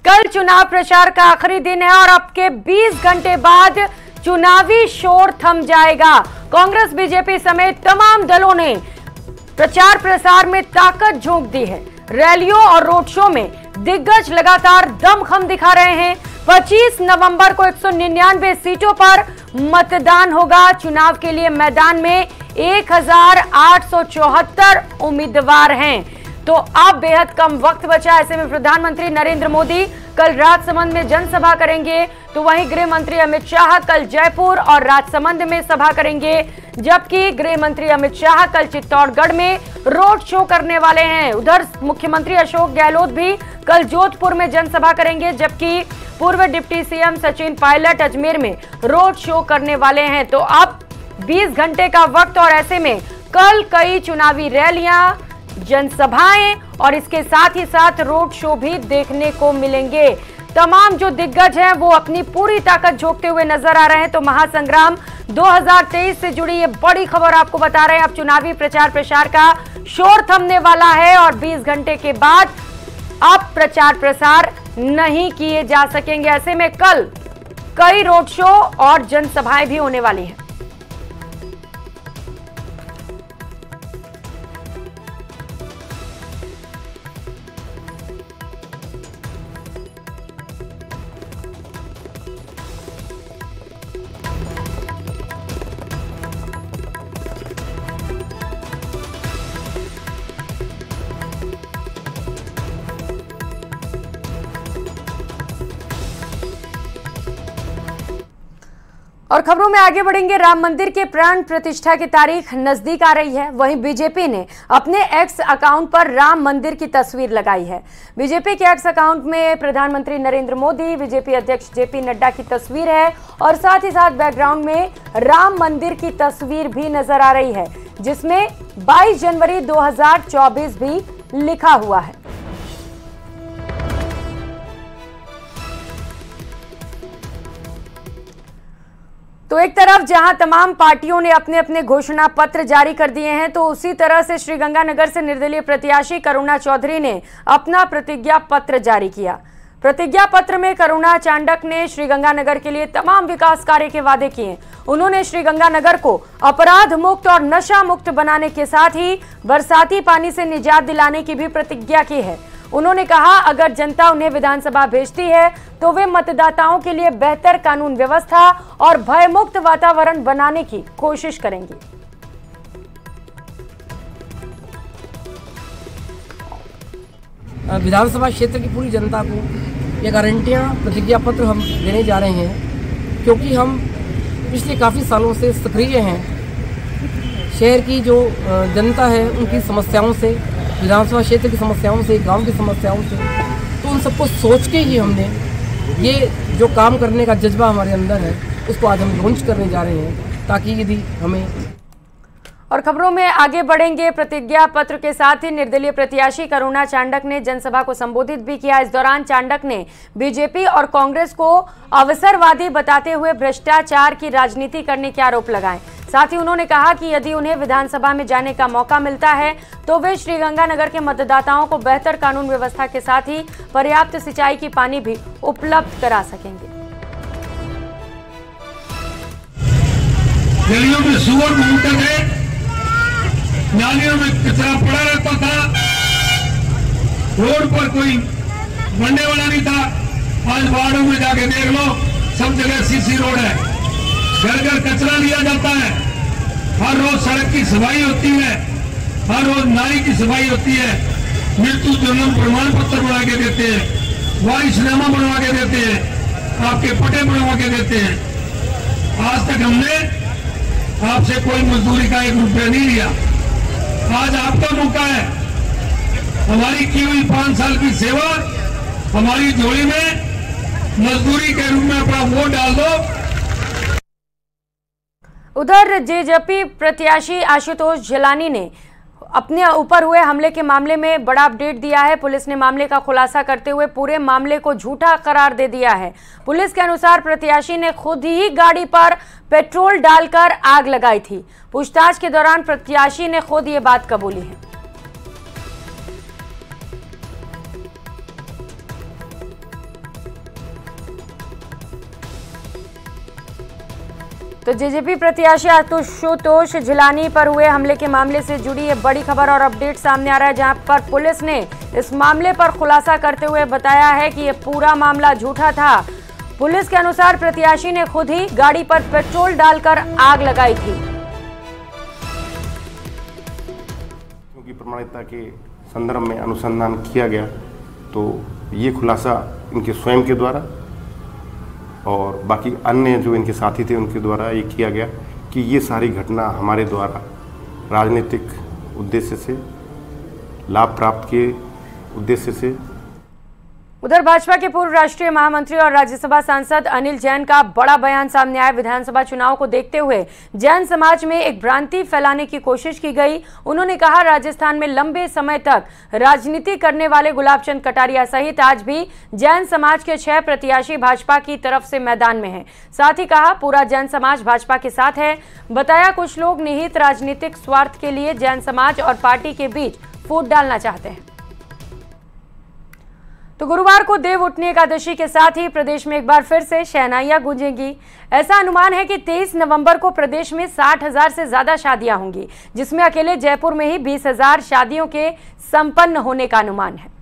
कल चुनाव प्रचार का आखिरी दिन है और अब के 20 घंटे बाद चुनावी शोर थम जाएगा। कांग्रेस, बीजेपी समेत तमाम दलों ने प्रचार प्रसार में ताकत झोंक दी है। रैलियों और रोड शो में दिग्गज लगातार दमखम दिखा रहे हैं। 25 नवंबर को 199 सीटों पर मतदान होगा। चुनाव के लिए मैदान में 1874 उम्मीदवार हैं। तो अब बेहद कम वक्त बचा। ऐसे में प्रधानमंत्री नरेंद्र मोदी कल राजसमंद में जनसभा करेंगे, तो वहीं गृह मंत्री अमित शाह कल जयपुर और राजसमंद में सभा करेंगे, जबकि गृह मंत्री अमित शाह कल चित्तौड़गढ़ में रोड शो करने वाले हैं। उधर मुख्यमंत्री अशोक गहलोत भी कल जोधपुर में जनसभा करेंगे, जबकि पूर्व डिप्टी सीएम सचिन पायलट अजमेर में रोड शो करने वाले हैं। तो अब 20 घंटे का वक्त और ऐसे में कल कई चुनावी रैलियां, जनसभाएं और इसके साथ ही साथ रोड शो भी देखने को मिलेंगे। तमाम जो दिग्गज हैं वो अपनी पूरी ताकत झोंकते हुए नजर आ रहे हैं। तो महासंग्राम 2023 से जुड़ी ये बड़ी खबर आपको बता रहे हैं। अब चुनावी प्रचार प्रसार का शोर थमने वाला है और 20 घंटे के बाद अब प्रचार प्रसार नहीं किए जा सकेंगे। ऐसे में कल कई रोड शो और जनसभाएं भी होने वाली हैं। और खबरों में आगे बढ़ेंगे। राम मंदिर के प्राण प्रतिष्ठा की तारीख नजदीक आ रही है। वहीं बीजेपी ने अपने एक्स अकाउंट पर राम मंदिर की तस्वीर लगाई है। बीजेपी के एक्स अकाउंट में प्रधानमंत्री नरेंद्र मोदी, बीजेपी अध्यक्ष जेपी नड्डा की तस्वीर है और साथ ही साथ बैकग्राउंड में राम मंदिर की तस्वीर भी नजर आ रही है, जिसमें 22 जनवरी 2024 भी लिखा हुआ है। तो एक तरफ जहां तमाम पार्टियों ने अपने अपने घोषणा पत्र जारी कर दिए हैं, तो उसी तरह से श्रीगंगानगर से निर्दलीय प्रत्याशी करुणा चौधरी ने अपना प्रतिज्ञा पत्र जारी किया। प्रतिज्ञा पत्र में करुणा चांडक ने श्रीगंगानगर के लिए तमाम विकास कार्य के वादे किए। उन्होंने श्रीगंगानगर को अपराध मुक्त और नशा मुक्त बनाने के साथ ही बरसाती पानी से निजात दिलाने की भी प्रतिज्ञा की है। उन्होंने कहा, अगर जनता उन्हें विधानसभा भेजती है तो वे मतदाताओं के लिए बेहतर कानून व्यवस्था और भयमुक्त वातावरण बनाने की कोशिश करेंगे। विधानसभा क्षेत्र की पूरी जनता को ये गारंटियां, प्रतिज्ञा पत्र हम देने जा रहे हैं, क्योंकि हम पिछले काफ़ी सालों से सक्रिय हैं। शहर की जो जनता है उनकी समस्याओं से, विधानसभा क्षेत्र की समस्याओं से, गांव की समस्याओं से, तो उन सबको सोच के ही हमने ये जो काम करने का जज्बा हमारे अंदर है उसको आज हम लॉन्च करने जा रहे हैं, ताकि यदि हमें। और खबरों में आगे बढ़ेंगे। प्रतिज्ञा पत्र के साथ ही निर्दलीय प्रत्याशी करुणा चांडक ने जनसभा को संबोधित भी किया। इस दौरान चांडक ने बीजेपी और कांग्रेस को अवसरवादी बताते हुए भ्रष्टाचार की राजनीति करने के आरोप लगाए। साथ ही उन्होंने कहा कि यदि उन्हें विधानसभा में जाने का मौका मिलता है तो वे श्रीगंगानगर के मतदाताओं को बेहतर कानून व्यवस्था के साथ ही पर्याप्त सिंचाई की पानी भी उपलब्ध करा सकेंगे। गलियों में सुअर घूमते थे, नालियों में कचरा पड़ा रहता था, रोड पर कोई बनने वाला नहीं था। आज पहाड़ों में जाके देख लो, सब जगह सीसी रोड है, घर घर कचरा लिया जाता है, हर रोज सड़क की सफाई होती है, हर रोज नाली की सफाई होती है, मृत्यु जन्म प्रमाण पत्र बना के देते हैं, वायुनामा बनवा के देते हैं, आपके पटे बनवा के देते हैं। आज तक हमने आपसे कोई मजदूरी का 1 रुपया नहीं लिया। आज आपका मौका है, हमारी की हुई 5 साल की सेवा हमारी झोली में मजदूरी के रूप में अपना वोट डाल दो। उधर जेजेपी प्रत्याशी आशुतोष जिलानी ने अपने ऊपर हुए हमले के मामले में बड़ा अपडेट दिया है। पुलिस ने मामले का खुलासा करते हुए पूरे मामले को झूठा करार दे दिया है। पुलिस के अनुसार प्रत्याशी ने खुद ही गाड़ी पर पेट्रोल डालकर आग लगाई थी। पूछताछ के दौरान प्रत्याशी ने खुद ये बात कबूली है। तो जेजेपी प्रत्याशी आशुतोष जिलानी पर हुए हमले के मामले से जुड़ी ये बड़ी खबर और अपडेट सामने आ रहा है, जहां पर पुलिस ने इस मामले पर खुलासा करते हुए बताया है कि ये पूरा मामला झूठा था। पुलिस के अनुसार प्रत्याशी ने खुद ही गाड़ी पर पेट्रोल डालकर आग लगाई थी। क्योंकि प्रमाणिकता के संदर्भ में अनुसंधान किया गया तो ये खुलासा इनके स्वयं के द्वारा और बाकी अन्य जो इनके साथी थे उनके द्वारा ये किया गया कि ये सारी घटना हमारे द्वारा राजनीतिक उद्देश्य से, लाभ प्राप्त के उद्देश्य से। उधर भाजपा के पूर्व राष्ट्रीय महामंत्री और राज्यसभा सांसद अनिल जैन का बड़ा बयान सामने आया। विधानसभा चुनाव को देखते हुए जैन समाज में एक भ्रांति फैलाने की कोशिश की गई। उन्होंने कहा, राजस्थान में लंबे समय तक राजनीति करने वाले गुलाबचंद कटारिया सहित आज भी जैन समाज के 6 प्रत्याशी भाजपा की तरफ से मैदान में हैं। साथ ही कहा, पूरा जैन समाज भाजपा के साथ है। बताया, कुछ लोग निहित राजनीतिक स्वार्थ के लिए जैन समाज और पार्टी के बीच फूट डालना चाहते हैं। तो गुरुवार को देव उठनी एकादशी के साथ ही प्रदेश में एक बार फिर से शहनाइयां गूंजेंगी। ऐसा अनुमान है कि 23 नवंबर को प्रदेश में 60,000 से ज्यादा शादियां होंगी, जिसमें अकेले जयपुर में ही 20,000 शादियों के संपन्न होने का अनुमान है।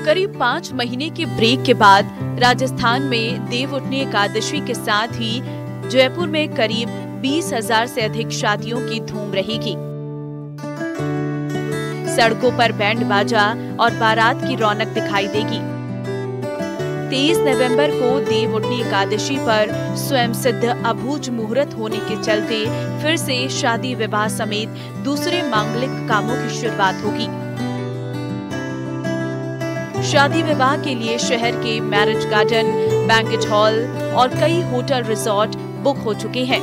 करीब 5 महीने के ब्रेक के बाद राजस्थान में देव उठनी एकादशी के साथ ही जयपुर में करीब 20,000 से अधिक शादियों की धूम रहेगी। सड़कों पर बैंड बाजा और बारात की रौनक दिखाई देगी। 23 नवंबर को देव उठनी एकादशी पर स्वयं सिद्ध अबूझ मुहूर्त होने के चलते फिर से शादी विवाह समेत दूसरे मांगलिक कामों की शुरुआत होगी। शादी विवाह के लिए शहर के मैरिज गार्डन, बैंक्वेट हॉल और कई होटल रिजॉर्ट बुक हो चुके हैं।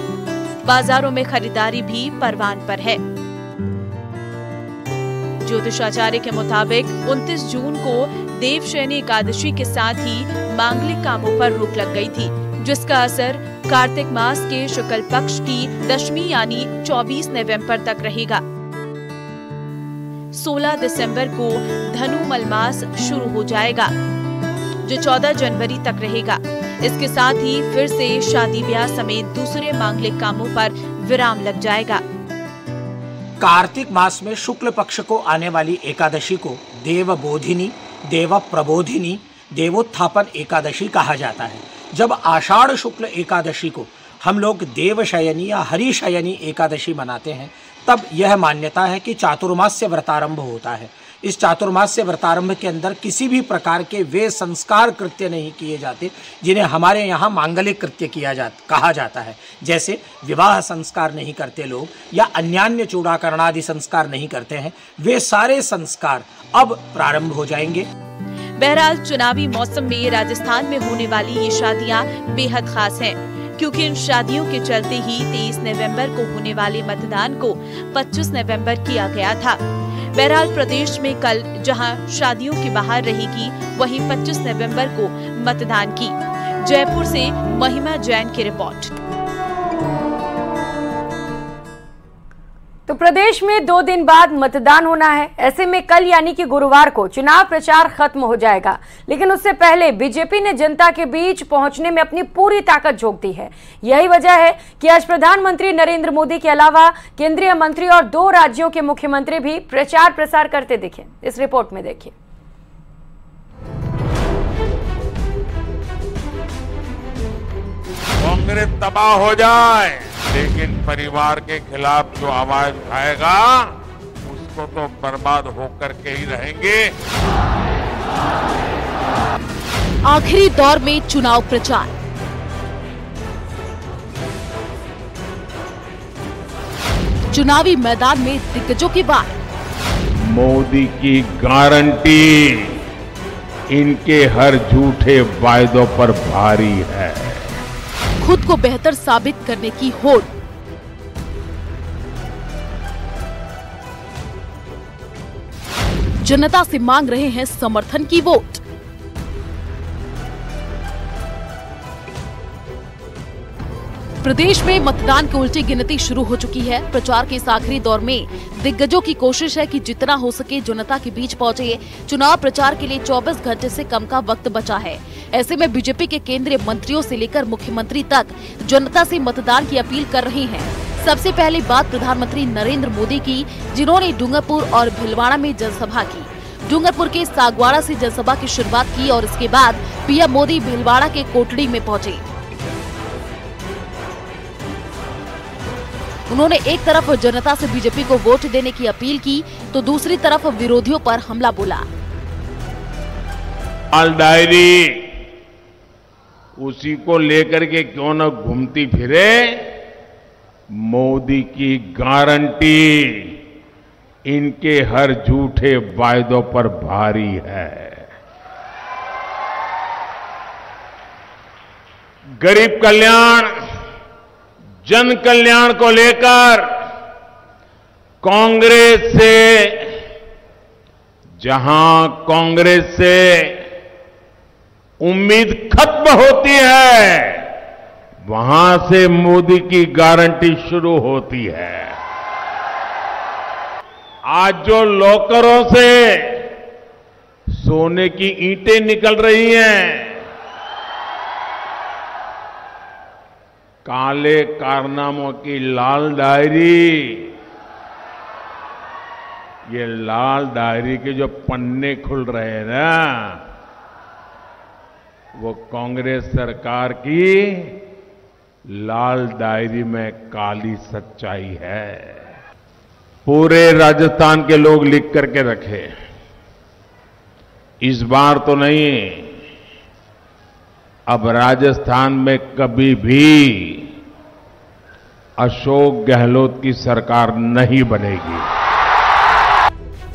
बाजारों में खरीदारी भी परवान पर है। ज्योतिषाचार्य के मुताबिक 29 जून को देवशयनी एकादशी के साथ ही मांगलिक कामों पर रोक लग गई थी, जिसका असर कार्तिक मास के शुक्ल पक्ष की दशमी यानी 24 नवंबर तक रहेगा। 16 दिसंबर को धनु मलमास शुरू हो जाएगा, जो 14 जनवरी तक रहेगा। इसके साथ ही फिर से शादी ब्याह समेत दूसरे मांगलिक कामों पर विराम लग जाएगा। कार्तिक मास में शुक्ल पक्ष को आने वाली एकादशी को देवबोधिनी, देव प्रबोधिनी, देवोत्थापन एकादशी कहा जाता है। जब आषाढ़ शुक्ल एकादशी को हम लोग देवशयनी या हरिशयनी एकादशी मनाते हैं, तब यह मान्यता है कि चातुर्मास्य व्रतारंभ होता है। इस चातुर्मास्य व्रतारंभ के अंदर किसी भी प्रकार के वे संस्कार कृत्य नहीं किए जाते जिन्हें हमारे यहाँ मांगलिक कृत्य कहा जाता है। जैसे विवाह संस्कार नहीं करते लोग या अन्यान्य चूड़ाकरणादि संस्कार नहीं करते हैं, वे सारे संस्कार अब प्रारंभ हो जाएंगे। बहरहाल चुनावी मौसम में राजस्थान में होने वाली ये शादियां बेहद खास हैं, क्योंकि इन शादियों के चलते ही 23 नवंबर को होने वाले मतदान को 25 नवंबर किया गया था। बहरहाल प्रदेश में कल जहां शादियों की बहार रहेगी, वहीं 25 नवंबर को मतदान की। जयपुर से महिमा जैन की रिपोर्ट। तो प्रदेश में 2 दिन बाद मतदान होना है। ऐसे में कल यानी कि गुरुवार को चुनाव प्रचार खत्म हो जाएगा, लेकिन उससे पहले बीजेपी ने जनता के बीच पहुंचने में अपनी पूरी ताकत झोंक दी है। यही वजह है कि आज प्रधानमंत्री नरेंद्र मोदी के अलावा केंद्रीय मंत्री और 2 राज्यों के मुख्यमंत्री भी प्रचार प्रसार करते दिखे। इस रिपोर्ट में देखिए। कांग्रेस तबाह हो जाए, लेकिन परिवार के खिलाफ जो आवाज उठाएगा उसको तो बर्बाद होकर के ही रहेंगे। आखिरी दौर में चुनाव प्रचार। चुनावी मैदान में दिग्गजों की बात। मोदी की गारंटी इनके हर झूठे वायदों पर भारी है। खुद को बेहतर साबित करने की होड़। जनता से मांग रहे हैं समर्थन की वोट। प्रदेश में मतदान की उल्टी गिनती शुरू हो चुकी है। प्रचार के इस आखिरी दौर में दिग्गजों की कोशिश है कि जितना हो सके जनता के बीच पहुंचे। चुनाव प्रचार के लिए 24 घंटे से कम का वक्त बचा है। ऐसे में बीजेपी के केंद्रीय मंत्रियों से लेकर मुख्यमंत्री तक जनता से मतदान की अपील कर रहे हैं। सबसे पहले बात प्रधानमंत्री नरेंद्र मोदी की, जिन्होंने डूंगरपुर और भीलवाड़ा में जनसभा की। डूंगरपुर के सागवाड़ा से जनसभा की शुरुआत की और इसके बाद पीएम मोदी भीलवाड़ा के कोटड़ी में पहुंचे। उन्होंने एक तरफ जनता से बीजेपी को वोट देने की अपील की तो दूसरी तरफ विरोधियों पर हमला बोला। लाल डायरी उसी को लेकर के क्यों न घूमती फिरे, मोदी की गारंटी इनके हर झूठे वायदों पर भारी है। गरीब कल्याण, जन कल्याण को लेकर कांग्रेस से उम्मीद खत्म होती है, वहां से मोदी की गारंटी शुरू होती है। आज जो लॉकरों से सोने की ईंटें निकल रही हैं, काले कारनामों की लाल डायरी, ये लाल डायरी के जो पन्ने खुल रहे हैं ना, वो कांग्रेस सरकार की लाल डायरी में काली सच्चाई है। पूरे राजस्थान के लोग लिख करके रखे, इस बार तो नहीं, अब राजस्थान में कभी भी अशोक गहलोत की सरकार नहीं बनेगी।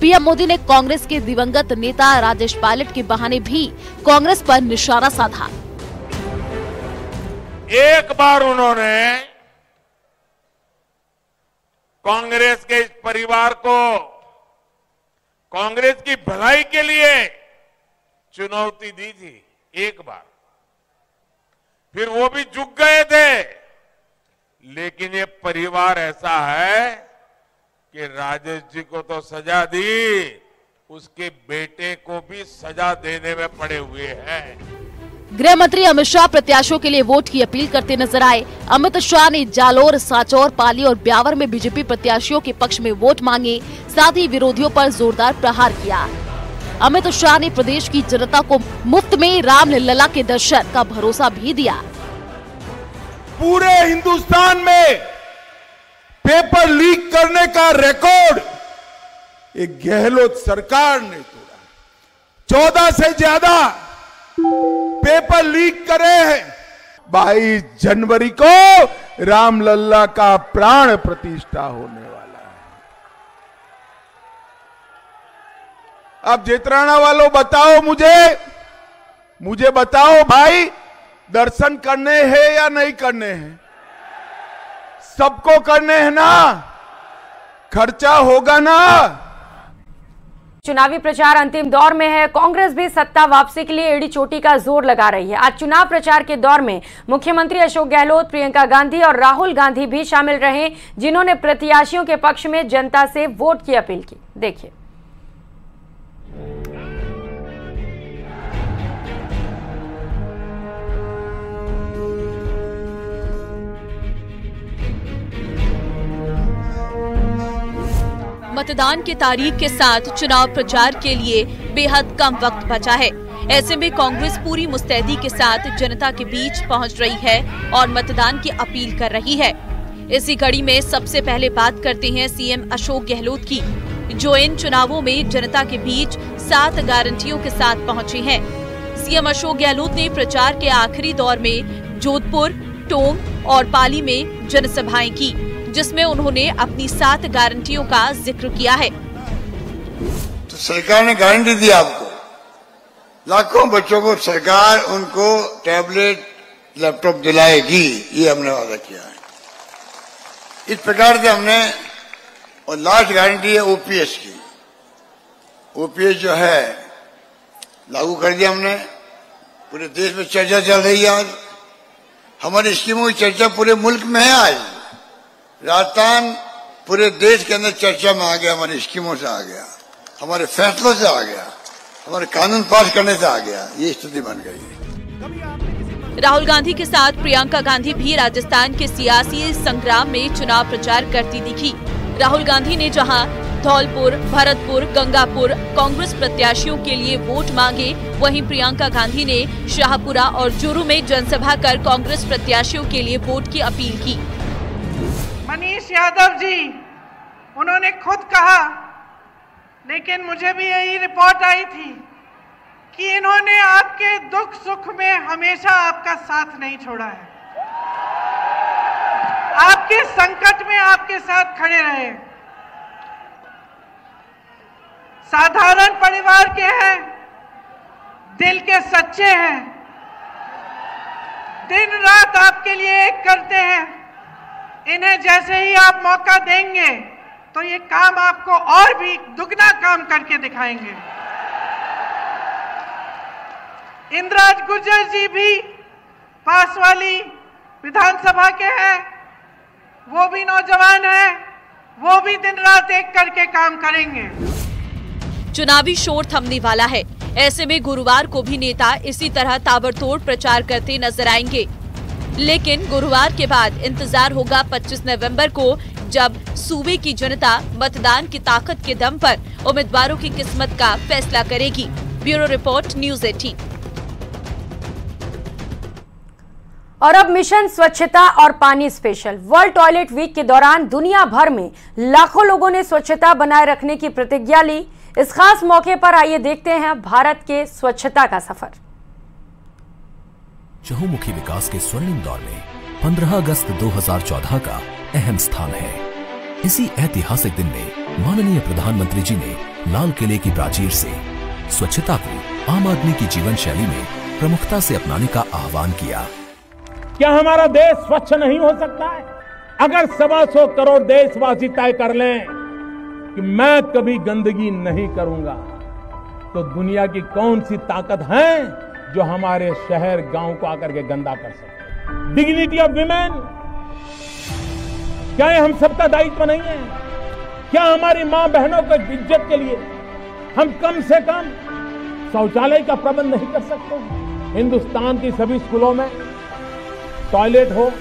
पीएम मोदी ने कांग्रेस के दिवंगत नेता राजेश पायलट के बहाने भी कांग्रेस पर निशाना साधा। एक बार उन्होंने कांग्रेस के इस परिवार को कांग्रेस की भलाई के लिए चुनौती दी थी, एक बार, फिर वो भी झुक गए थे। लेकिन ये परिवार ऐसा है कि राजेश जी को तो सजा दी, उसके बेटे को भी सजा देने में पड़े हुए हैं। गृह मंत्री अमित शाह प्रत्याशियों के लिए वोट की अपील करते नजर आए। अमित शाह ने जालोर, सांचौर, पाली और ब्यावर में बीजेपी प्रत्याशियों के पक्ष में वोट मांगे, साथ ही विरोधियों पर जोरदार प्रहार किया। अमित शाह ने प्रदेश की जनता को मुफ्त में रामलला के दर्शन का भरोसा भी दिया। पूरे हिंदुस्तान में पेपर लीक करने का रिकॉर्ड एक गहलोत सरकार ने तोड़ा। 14 से ज्यादा पेपर लीक करे हैं। 22 जनवरी को रामलला का प्राण प्रतिष्ठा होने वाला है। अब जेतराना वालों बताओ, मुझे बताओ भाई, दर्शन करने हैं या नहीं करने हैं? सबको करने हैं ना? खर्चा होगा ना? चुनावी प्रचार अंतिम दौर में है। कांग्रेस भी सत्ता वापसी के लिए एड़ी चोटी का जोर लगा रही है। आज चुनाव प्रचार के दौर में मुख्यमंत्री अशोक गहलोत, प्रियंका गांधी और राहुल गांधी भी शामिल रहे, जिन्होंने प्रत्याशियों के पक्ष में जनता से वोट की अपील की। देखिए। मतदान की तारीख के साथ चुनाव प्रचार के लिए बेहद कम वक्त बचा है। ऐसे में कांग्रेस पूरी मुस्तैदी के साथ जनता के बीच पहुंच रही है और मतदान की अपील कर रही है। इसी कड़ी में सबसे पहले बात करते हैं सीएम अशोक गहलोत की, जो इन चुनावों में जनता के बीच 7 गारंटियों के साथ पहुंचे हैं। सीएम अशोक गहलोत ने प्रचार के आखिरी दौर में जोधपुर, टोंक और पाली में जनसभाएं की, जिसमें उन्होंने अपनी 7 गारंटियों का जिक्र किया है। तो सरकार ने गारंटी दी आपको, लाखों बच्चों को सरकार उनको टैबलेट, लैपटॉप दिलाएगी, ये हमने वादा किया है। इस प्रकार से हमने, और लास्ट गारंटी है ओपीएस की। ओपीएस जो है लागू कर दिया हमने, पूरे देश में चर्चा चल रही है आज। हमारी स्कीमों की चर्चा पूरे मुल्क में है। आज राजस्थान पूरे देश के अंदर चर्चा में आ गया, हमारी स्कीमों से आ गया, हमारे फैसलों से आ गया, हमारे कानून पास करने से आ गया। ये स्थिति बन गई है। राहुल गांधी के साथ प्रियंका गांधी भी राजस्थान के सियासी संग्राम में चुनाव प्रचार करती दिखी। राहुल गांधी ने जहां धौलपुर, भरतपुर, गंगापुर कांग्रेस प्रत्याशियों के लिए वोट मांगे, वहीं प्रियंका गांधी ने शाहपुरा और चूरू में जनसभा कर कांग्रेस प्रत्याशियों के लिए वोट की अपील की। मनीष यादव जी, उन्होंने खुद कहा, लेकिन मुझे भी यही रिपोर्ट आई थी कि इन्होंने आपके दुख सुख में हमेशा आपका साथ नहीं छोड़ा है, आपके संकट में आपके साथ खड़े रहे। साधारण परिवार के हैं, दिल के सच्चे हैं, दिन रात आपके लिए एक करते हैं। इन्हें जैसे ही आप मौका देंगे तो ये काम आपको और भी दुगना काम करके दिखाएंगे। इंद्राज गुर्जर जी भी पास वाली विधानसभा के हैं, वो भी नौजवान हैं, वो भी दिन रात एक करके काम करेंगे। चुनावी शोर थमने वाला है, ऐसे में गुरुवार को भी नेता इसी तरह ताबड़तोड़ प्रचार करते नजर आएंगे। लेकिन गुरुवार के बाद इंतजार होगा 25 नवंबर को, जब सूबे की जनता मतदान की ताकत के दम पर उम्मीदवारों की किस्मत का फैसला करेगी। Bureau report, news 18। और अब मिशन स्वच्छता और पानी स्पेशल। वर्ल्ड टॉयलेट वीक के दौरान दुनिया भर में लाखों लोगों ने स्वच्छता बनाए रखने की प्रतिज्ञा ली। इस खास मौके पर आइए देखते हैं भारत के स्वच्छता का सफर। चहुमुखी विकास के स्वर्णिम दौर में 15 अगस्त 2014 का अहम स्थान है। इसी ऐतिहासिक दिन में माननीय प्रधानमंत्री जी ने लाल किले की प्राचीर से स्वच्छता को आम आदमी की जीवन शैली में प्रमुखता से अपनाने का आह्वान किया। क्या हमारा देश स्वच्छ नहीं हो सकता है? अगर 125 करोड़ देशवासी तय कर लें कि मैं कभी गंदगी नहीं करूंगा, तो दुनिया की कौन सी ताकत है जो हमारे शहर गांव को आकर के गंदा कर सके? डिग्निटी ऑफ विमेन, क्या ये हम सबका दायित्व नहीं है? क्या हमारी मां बहनों को इज्जत के लिए हम कम से कम शौचालय का प्रबंध नहीं कर सकते? हिंदुस्तान की सभी स्कूलों में टॉयलेट हो,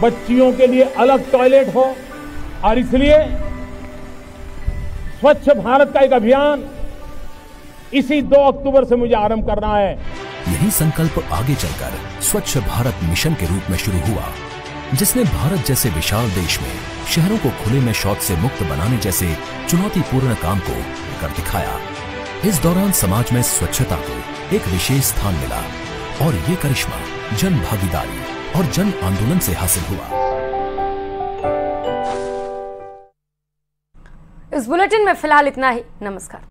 बच्चियों के लिए अलग टॉयलेट हो, और इसलिए स्वच्छ भारत का एक अभियान इसी 2 अक्टूबर से मुझे आरंभ करना है। यही संकल्प आगे चलकर स्वच्छ भारत मिशन के रूप में शुरू हुआ, जिसने भारत जैसे विशाल देश में शहरों को खुले में शौच से मुक्त बनाने जैसे चुनौतीपूर्ण काम को कर दिखाया। इस दौरान समाज में स्वच्छता को एक विशेष स्थान मिला और ये करिश्मा जन भागीदारी और जन आंदोलन से हासिल हुआ। इस बुलेटिन में फिलहाल इतना ही। नमस्कार।